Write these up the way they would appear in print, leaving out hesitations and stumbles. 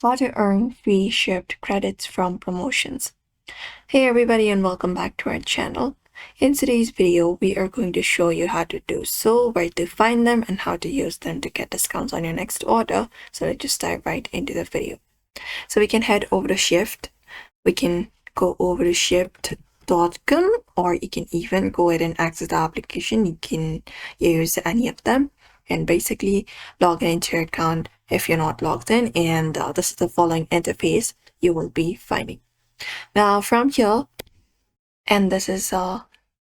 How to earn free Shipt credits from promotions. Hey everybody and welcome back to our channel. In today's video, we are going to show you how to do so, where to find them, and how to use them to get discounts on your next order. So let's just dive right into the video. So we can head over to Shipt. We can go over to shipt.com, or you can even go ahead and access the application. You can use any of them and basically log into your account if you're not logged in, and this is the following interface you will be finding. Now from here, and this is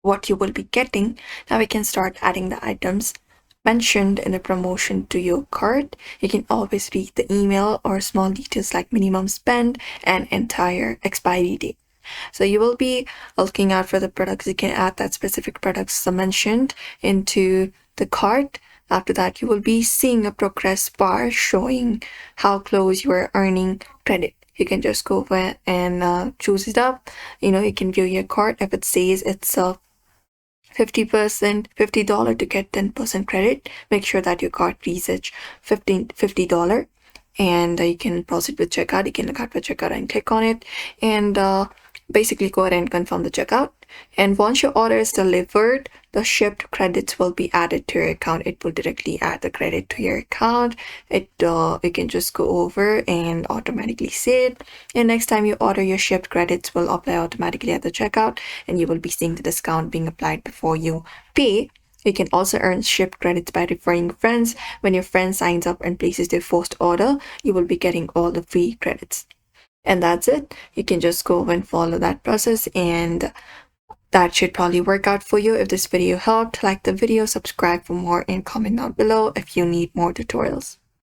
what you will be getting. Now we can start adding the items mentioned in the promotion to your cart. You can always read the email or small details like minimum spend and entire expiry date. So you will be looking out for the products. You can add that specific products mentioned into the cart. After that, you will be seeing a progress bar showing how close you are earning credit. You can just go over and choose it up. You can view your cart. If it says it's a 50%, $50 to get 10% credit, make sure that your cart reaches $50. And you can proceed with checkout. You can look out for checkout and click on it, and basically go ahead and confirm the checkout. And once your order is delivered, the Shipt credits will be added to your account. It will directly add the credit to your account. You can just go over and automatically see it. And next time you order, your Shipt credits will apply automatically at the checkout, and you will be seeing the discount being applied before you pay. You can also earn Shipt credits by referring friends. When your friend signs up and places their first order, you will be getting all the free credits. And that's it. You can just go and follow that process, and that should probably work out for you. If this video helped, like the video, subscribe for more, and comment down below if you need more tutorials.